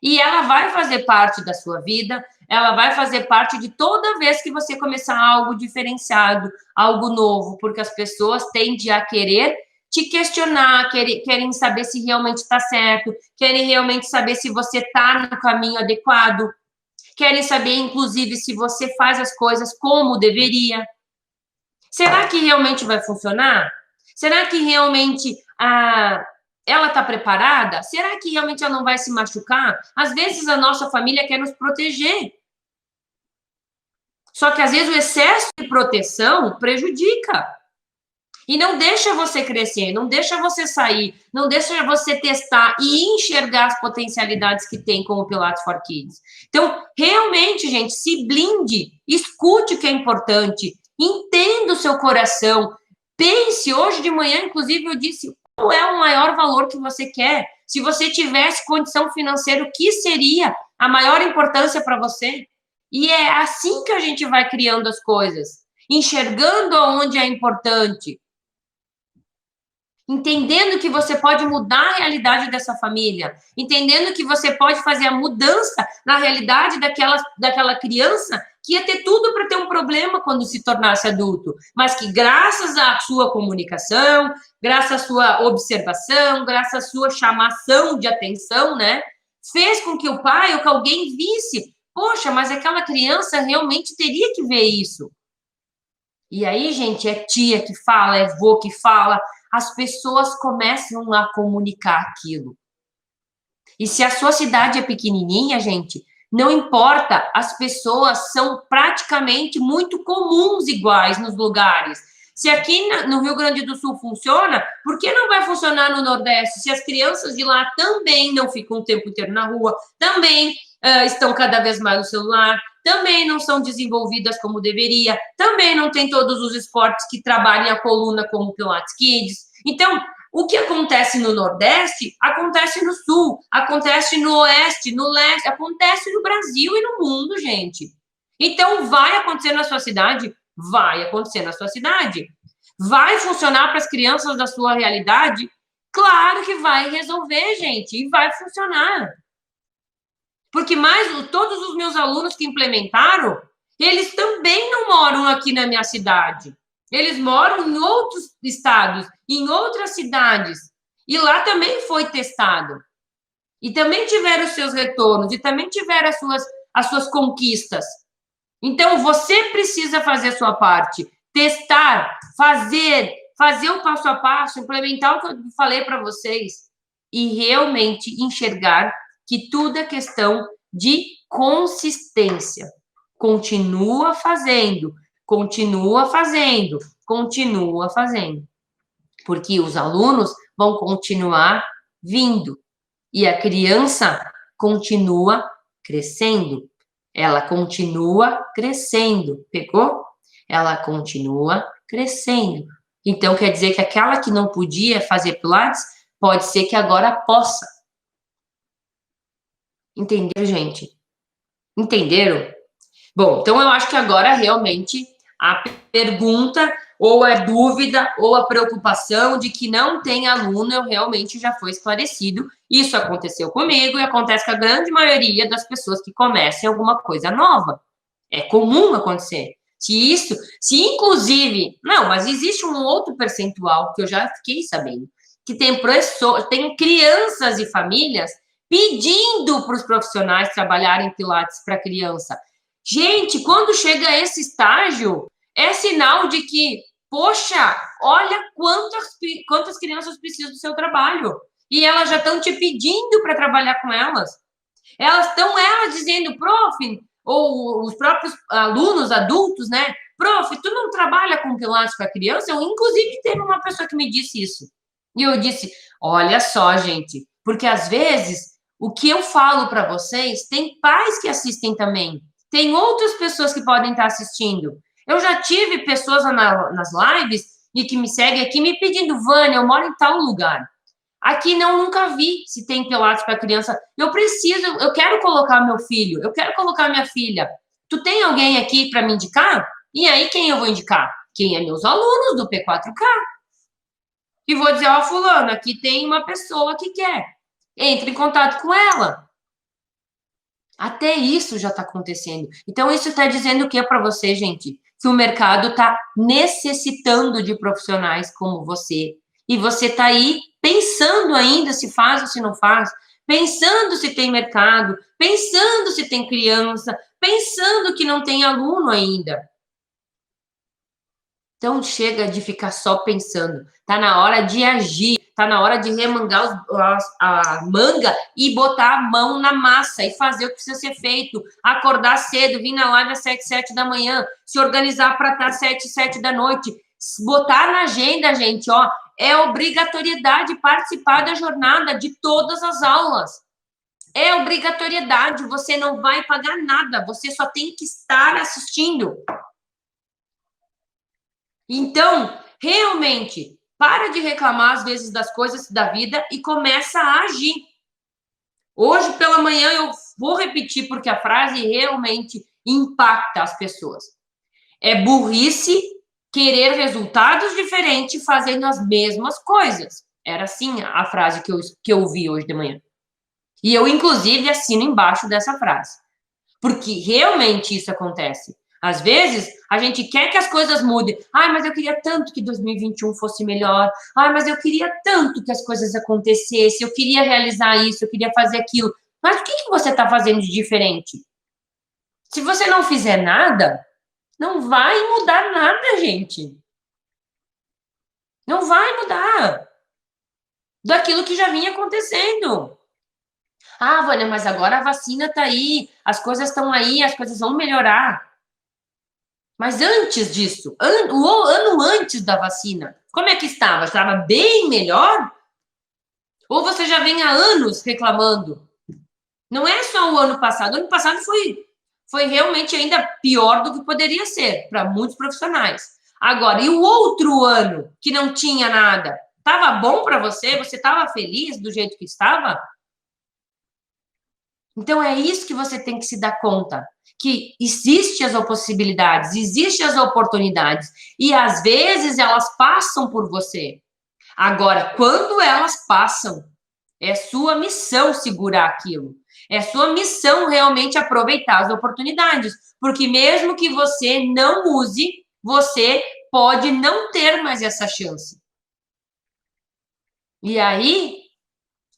E ela vai fazer parte da sua vida, ela vai fazer parte de toda vez que você começar algo diferenciado, algo novo, porque as pessoas tendem a querer te questionar, querem saber se realmente está certo, querem realmente saber se você está no caminho adequado, querem saber, inclusive, se você faz as coisas como deveria. Será que realmente vai funcionar? Será que realmente ela está preparada? Será que realmente ela não vai se machucar? Às vezes a nossa família quer nos proteger. Só que às vezes o excesso de proteção prejudica. E não deixa você crescer, não deixa você sair, não deixa você testar e enxergar as potencialidades que tem com o Pilates for Kids. Então, realmente, gente, se blinde, escute o que é importante, entenda o seu coração, pense. Hoje de manhã, inclusive, eu disse qual é o maior valor que você quer. Se você tivesse condição financeira, o que seria a maior importância para você? E é assim que a gente vai criando as coisas, enxergando aonde é importante, entendendo que você pode mudar a realidade dessa família, entendendo que você pode fazer a mudança na realidade daquela criança que ia ter tudo para ter um problema quando se tornasse adulto, mas que graças à sua comunicação, graças à sua observação, graças à sua chamação de atenção, né, fez com que o pai ou que alguém visse, poxa, mas aquela criança realmente teria que ver isso. E aí, gente, é tia que fala, é vô que fala, as pessoas começam a comunicar aquilo. E se a sua cidade é pequenininha, gente, não importa, as pessoas são praticamente muito comuns iguais nos lugares. Se aqui no Rio Grande do Sul funciona, por que não vai funcionar no Nordeste? Se as crianças de lá também não ficam o tempo inteiro na rua, também estão cada vez mais no celular, também não são desenvolvidas como deveria, também não tem todos os esportes que trabalhem a coluna como Pilates Kids. Então, o que acontece no Nordeste, acontece no Sul, acontece no Oeste, no Leste, acontece no Brasil e no mundo, gente. Então, vai acontecer na sua cidade? Vai acontecer na sua cidade. Vai funcionar para as crianças da sua realidade? Claro que vai resolver, gente, e vai funcionar. Porque todos os meus alunos que implementaram, eles também não moram aqui na minha cidade. Eles moram em outros estados, em outras cidades. E lá também foi testado. E também tiveram os seus retornos, e também tiveram as suas conquistas. Então, você precisa fazer a sua parte. Testar, fazer o passo a passo, implementar o que eu falei para vocês. E realmente enxergar que tudo é questão de consistência. Continua fazendo, continua fazendo, continua fazendo. Porque os alunos vão continuar vindo. E a criança continua crescendo. Ela continua crescendo. Pegou? Ela continua crescendo. Então, quer dizer que aquela que não podia fazer Pilates, pode ser que agora possa. Entendeu, gente? Entenderam? Bom, então eu acho que agora realmente a pergunta, ou a dúvida, ou a preocupação de que não tem aluno, eu realmente já foi esclarecido. Isso aconteceu comigo e acontece com a grande maioria das pessoas que começam alguma coisa nova. É comum acontecer. Se inclusive, não, mas existe um outro percentual que eu já fiquei sabendo, que tem crianças e famílias pedindo para os profissionais trabalharem Pilates para criança. Gente, quando chega a esse estágio, é sinal de que, poxa, olha quantas crianças precisam do seu trabalho. E elas já estão te pedindo para trabalhar com elas. Elas dizendo, prof, ou os próprios alunos adultos, né? Prof, tu não trabalha com Pilates para criança? Eu, inclusive, teve uma pessoa que me disse isso. E eu disse, olha só, gente, porque às vezes o que eu falo para vocês, tem pais que assistem também. Tem outras pessoas que podem estar assistindo. Eu já tive pessoas nas lives e que me seguem aqui me pedindo, Vânia, eu moro em tal lugar. Aqui não, nunca vi se tem Pilates para criança. Eu quero colocar meu filho, eu quero colocar minha filha. Tu tem alguém aqui para me indicar? E aí, quem eu vou indicar? Quem é meus alunos do P4K. E vou dizer, ó, fulano, aqui tem uma pessoa que quer. Entre em contato com ela. Até isso já está acontecendo. Então, isso está dizendo o que para você, gente? Que o mercado está necessitando de profissionais como você. E você está aí pensando ainda se faz ou se não faz, pensando se tem mercado, pensando se tem criança, pensando que não tem aluno ainda. Então, chega de ficar só pensando. Está na hora de agir. Está na hora de remangar a manga e botar a mão na massa e fazer o que precisa ser feito. Acordar cedo, vir na live às 7 da manhã, se organizar para estar às 7 da noite. Botar na agenda, gente, ó, é obrigatoriedade participar da jornada de todas as aulas. É obrigatoriedade, você não vai pagar nada, você só tem que estar assistindo. Então, realmente, para de reclamar às vezes das coisas da vida e começa a agir. Hoje pela manhã eu vou repetir porque a frase realmente impacta as pessoas. É burrice querer resultados diferentes fazendo as mesmas coisas. Era assim a frase que eu ouvi hoje de manhã. E eu, inclusive, assino embaixo dessa frase. Porque realmente isso acontece. Às vezes, a gente quer que as coisas mudem. Ai, mas eu queria tanto que 2021 fosse melhor. Ai, mas eu queria tanto que as coisas acontecessem. Eu queria realizar isso, eu queria fazer aquilo. Mas o que você está fazendo de diferente? Se você não fizer nada, não vai mudar nada, gente. Não vai mudar daquilo que já vinha acontecendo. Ah, Vânia, mas agora a vacina está aí, as coisas estão aí, as coisas vão melhorar. Mas antes disso, o ano antes da vacina, como é que estava? Estava bem melhor? Ou você já vem há anos reclamando? Não é só o ano passado foi foi realmente ainda pior do que poderia ser para muitos profissionais. Agora, e o outro ano que não tinha nada? Estava bom para você? Você estava feliz do jeito que estava? Então é isso que você tem que se dar conta, que existem as possibilidades, existem as oportunidades e às vezes elas passam por você. Agora, quando elas passam, é sua missão segurar aquilo. É sua missão realmente aproveitar as oportunidades, porque mesmo que você não use, você pode não ter mais essa chance. E aí,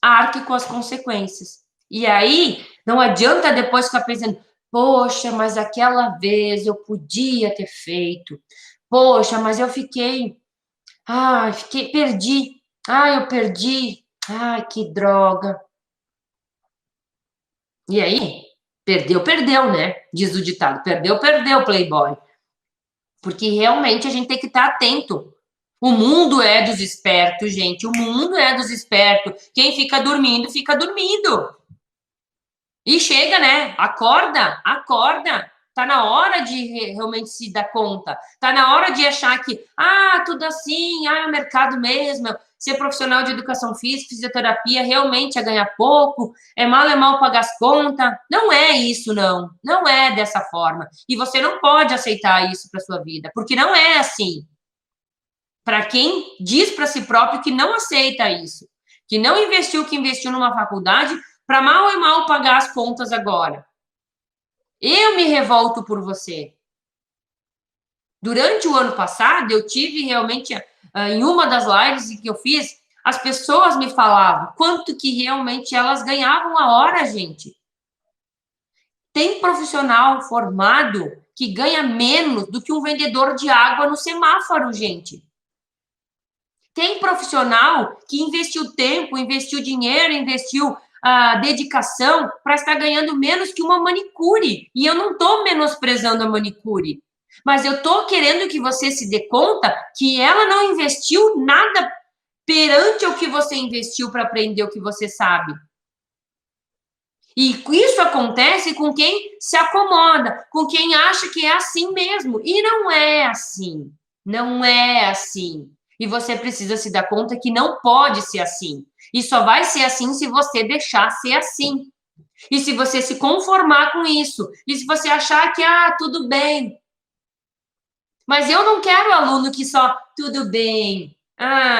arque com as consequências. E aí, não adianta depois ficar pensando, poxa, mas aquela vez eu podia ter feito. Poxa, mas eu perdi. Eu perdi. Ai, que droga. E aí, perdeu, perdeu, né? Diz o ditado, perdeu, perdeu, Playboy. Porque realmente a gente tem que estar atento. O mundo é dos espertos, gente. O mundo é dos espertos. Quem fica dormindo, fica dormindo. E chega, né? Acorda, acorda. Tá na hora de realmente se dar conta. Tá na hora de achar que, tudo assim, é o mercado mesmo. Ser profissional de educação física, fisioterapia, realmente é ganhar pouco, é mal pagar as contas. Não é isso, não. Não é dessa forma. E você não pode aceitar isso para sua vida, porque não é assim. Para quem diz para si próprio que não aceita isso, que não investiu o que investiu numa faculdade, para mal e mal pagar as contas agora. Eu me revolto por você. Durante o ano passado, eu tive realmente, em uma das lives que eu fiz, as pessoas me falavam quanto que realmente elas ganhavam a hora, gente. Tem profissional formado que ganha menos do que um vendedor de água no semáforo, gente. Tem profissional que investiu tempo, investiu dinheiro, investiu dedicação para estar ganhando menos que uma manicure. E eu não estou menosprezando a manicure. Mas eu estou querendo que você se dê conta que ela não investiu nada perante o que você investiu para aprender o que você sabe. E isso acontece com quem se acomoda, com quem acha que é assim mesmo. E não é assim. Não é assim. E você precisa se dar conta que não pode ser assim. E só vai ser assim se você deixar ser assim. E se você se conformar com isso. E se você achar que, tudo bem. Mas eu não quero aluno que só, tudo bem,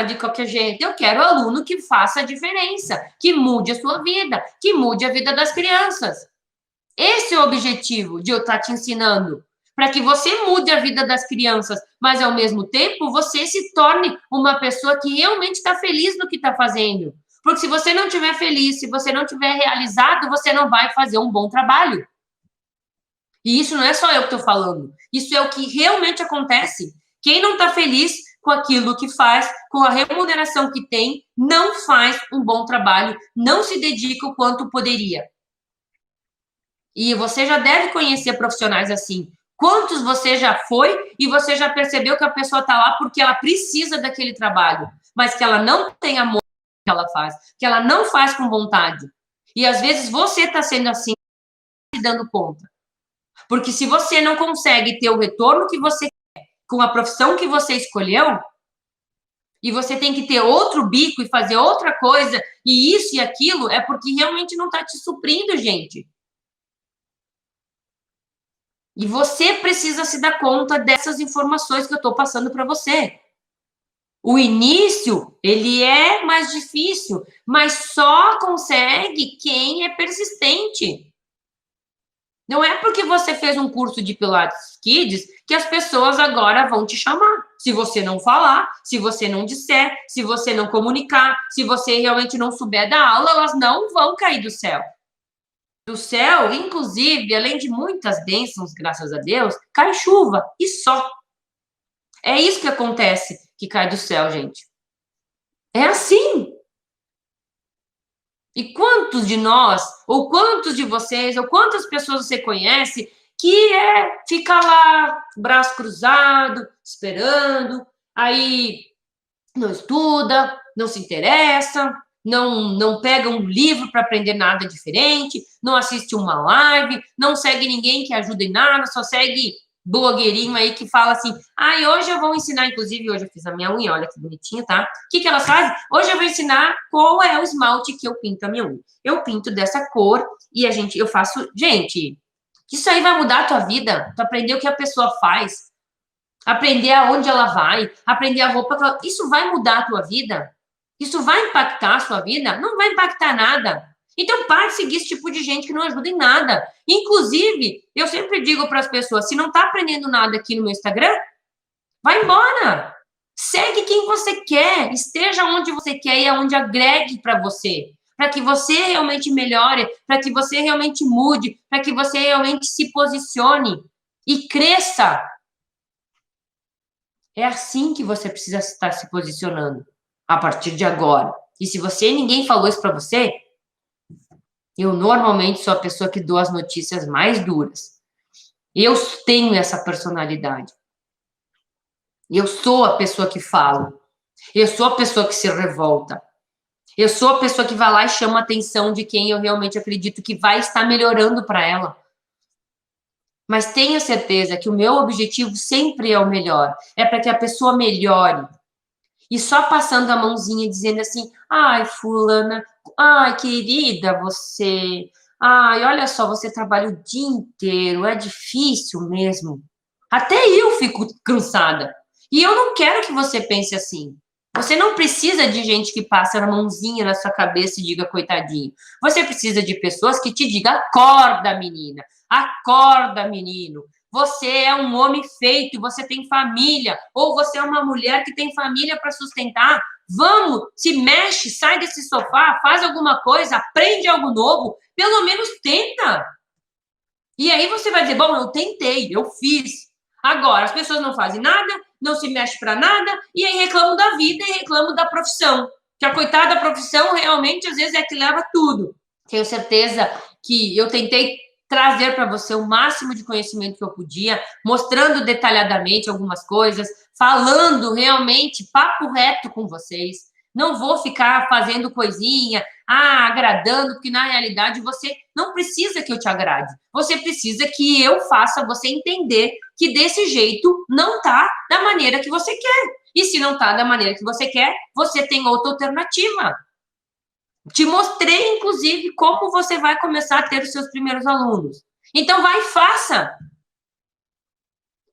de qualquer jeito. Eu quero aluno que faça a diferença, que mude a sua vida, que mude a vida das crianças. Esse é o objetivo de eu estar te ensinando. Para que você mude a vida das crianças, mas ao mesmo tempo você se torne uma pessoa que realmente está feliz no que está fazendo. Porque se você não estiver feliz, se você não estiver realizado, você não vai fazer um bom trabalho. E isso não é só eu que estou falando. Isso é o que realmente acontece. Quem não está feliz com aquilo que faz, com a remuneração que tem, não faz um bom trabalho, não se dedica o quanto poderia. E você já deve conhecer profissionais assim. Quantos você já foi e você já percebeu que a pessoa está lá porque ela precisa daquele trabalho, mas que ela não tem amor que ela faz, que ela não faz com vontade. E às vezes você está sendo assim, se dando conta. Porque se você não consegue ter o retorno que você quer com a profissão que você escolheu, e você tem que ter outro bico e fazer outra coisa, e isso e aquilo, é porque realmente não está te suprindo, gente. E você precisa se dar conta dessas informações que eu estou passando para você. O início, ele é mais difícil, mas só consegue quem é persistente. Não é porque você fez um curso de Pilates Kids que as pessoas agora vão te chamar. Se você não falar, se você não disser, se você não comunicar, se você realmente não souber da aula, elas não vão cair do céu. Do céu, inclusive, além de muitas bênçãos, graças a Deus, cai chuva e só. É isso que acontece que cai do céu, gente. É assim. E quantos de nós, ou quantos de vocês, ou quantas pessoas você conhece que fica lá, braço cruzado, esperando, aí não estuda, não se interessa, não pega um livro para aprender nada diferente, não assiste uma live, não segue ninguém que ajuda em nada, só segue blogueirinho aí que fala assim, hoje eu vou ensinar, inclusive hoje eu fiz a minha unha, olha que bonitinha, tá? O que elas fazem? Hoje eu vou ensinar qual é o esmalte que eu pinto a minha unha. Eu pinto dessa cor e eu faço, gente, isso aí vai mudar a tua vida, tu aprender o que a pessoa faz, aprender aonde ela vai, aprender a roupa, isso vai mudar a tua vida? Isso vai impactar a sua vida? Não vai impactar nada. Então, pare de seguir esse tipo de gente que não ajuda em nada. Inclusive, eu sempre digo para as pessoas, se não está aprendendo nada aqui no meu Instagram, vai embora. Segue quem você quer, esteja onde você quer e aonde agregue para que você realmente melhore, para que você realmente mude, para que você realmente se posicione e cresça. É assim que você precisa estar se posicionando a partir de agora. E se ninguém falou isso para você, eu normalmente sou a pessoa que dou as notícias mais duras. Eu tenho essa personalidade. Eu sou a pessoa que fala. Eu sou a pessoa que se revolta. Eu sou a pessoa que vai lá e chama a atenção de quem eu realmente acredito que vai estar melhorando para ela. Mas tenha certeza que o meu objetivo sempre é o melhor. É para que a pessoa melhore. E só passando a mãozinha dizendo assim, ai, fulana, ai, querida, você... Ai, olha só, você trabalha o dia inteiro, é difícil mesmo. Até eu fico cansada. E eu não quero que você pense assim. Você não precisa de gente que passe a mãozinha na sua cabeça e diga coitadinho. Você precisa de pessoas que te digam, acorda, menina, acorda, menino. Você é um homem feito, você tem família, ou você é uma mulher que tem família para sustentar. Vamos, se mexe, sai desse sofá, faz alguma coisa, aprende algo novo, pelo menos tenta. E aí você vai dizer, bom, eu tentei, eu fiz. Agora, as pessoas não fazem nada, não se mexem para nada, e aí reclamam da vida e reclamam da profissão. Que a coitada da profissão realmente, às vezes, é que leva tudo. Tenho certeza que eu tentei trazer para você o máximo de conhecimento que eu podia, mostrando detalhadamente algumas coisas, falando realmente papo reto com vocês. Não vou ficar fazendo coisinha, agradando, porque na realidade você não precisa que eu te agrade. Você precisa que eu faça você entender que desse jeito não tá da maneira que você quer. E se não tá da maneira que você quer, você tem outra alternativa. Te mostrei, inclusive, como você vai começar a ter os seus primeiros alunos. Então, vai e faça.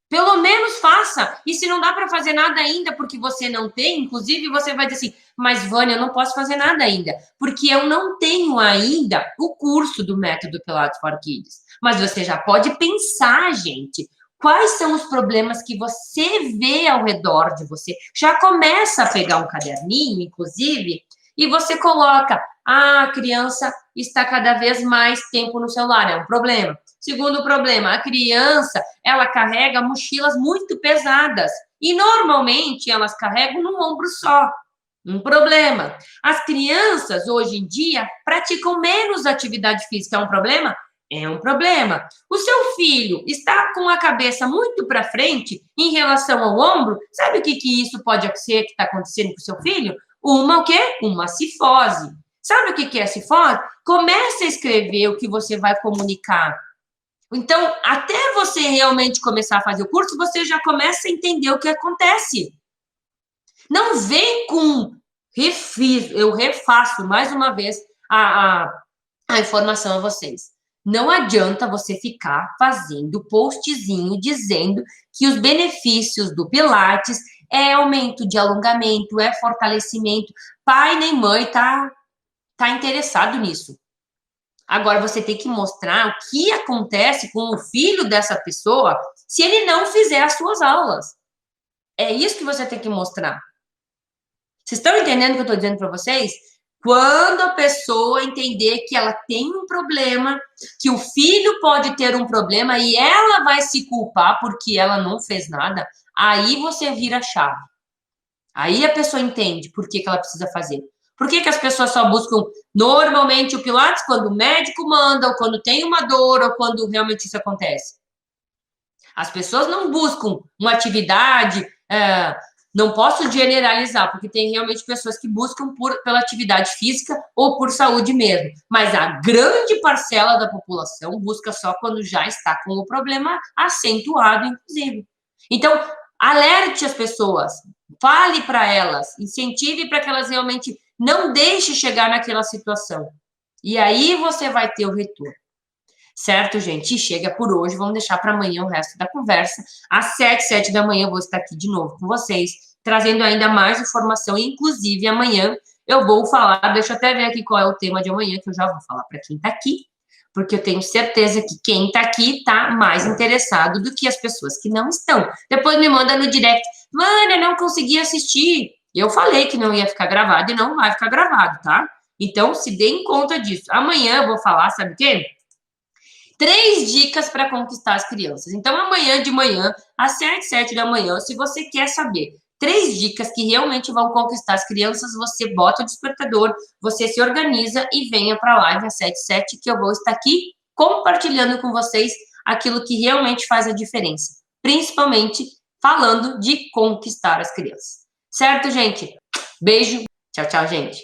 Pelo menos faça. E se não dá para fazer nada ainda porque você não tem, inclusive, você vai dizer assim, mas, Vânia, eu não posso fazer nada ainda, porque eu não tenho ainda o curso do método Pilates for Kids. Mas você já pode pensar, gente, quais são os problemas que você vê ao redor de você. Já começa a pegar um caderninho, inclusive, e você coloca, a criança está cada vez mais tempo no celular, é um problema. Segundo problema, a criança, ela carrega mochilas muito pesadas e normalmente elas carregam num ombro só. Um problema. As crianças, hoje em dia, praticam menos atividade física. É um problema? É um problema. O seu filho está com a cabeça muito para frente em relação ao ombro. Sabe o que isso pode ser que está acontecendo com o seu filho? O quê? Uma cifose. Sabe o que é cifose? Comece a escrever o que você vai comunicar. Então, até você realmente começar a fazer o curso, você já começa a entender o que acontece. Não vem com... Eu refaço mais uma vez a informação a vocês. Não adianta você ficar fazendo postzinho dizendo que os benefícios do Pilates é aumento de alongamento, é fortalecimento. Pai nem mãe tá interessado nisso. Agora, você tem que mostrar o que acontece com o filho dessa pessoa se ele não fizer as suas aulas. É isso que você tem que mostrar. Vocês estão entendendo o que eu estou dizendo para vocês? Quando a pessoa entender que ela tem um problema, que o filho pode ter um problema e ela vai se culpar porque ela não fez nada, aí você vira a chave. Aí a pessoa entende por que ela precisa fazer. Por que as pessoas só buscam normalmente o Pilates quando o médico manda, ou quando tem uma dor, ou quando realmente isso acontece? As pessoas não buscam uma atividade Não posso generalizar, porque tem realmente pessoas que buscam pela atividade física ou por saúde mesmo. Mas a grande parcela da população busca só quando já está com o problema acentuado, inclusive. Então, alerte as pessoas, fale para elas, incentive para que elas realmente não deixem chegar naquela situação. E aí você vai ter o retorno. Certo, gente? E chega por hoje, vamos deixar para amanhã o resto da conversa. Às 7 da manhã eu vou estar aqui de novo com vocês, trazendo ainda mais informação. Inclusive, amanhã eu vou falar, deixa eu até ver aqui qual é o tema de amanhã, que eu já vou falar para quem está aqui, porque eu tenho certeza que quem está aqui está mais interessado do que as pessoas que não estão. Depois me manda no direct, mano, eu não consegui assistir. Eu falei que não ia ficar gravado e não vai ficar gravado, tá? Então, se deem conta disso. Amanhã eu vou falar, sabe o quê? 3 dicas para conquistar as crianças. Então, amanhã de manhã, às 7 da manhã, se você quer saber 3 dicas que realmente vão conquistar as crianças, você bota o despertador, você se organiza e venha para a live às 7, que eu vou estar aqui compartilhando com vocês aquilo que realmente faz a diferença. Principalmente falando de conquistar as crianças. Certo, gente? Beijo. Tchau, tchau, gente.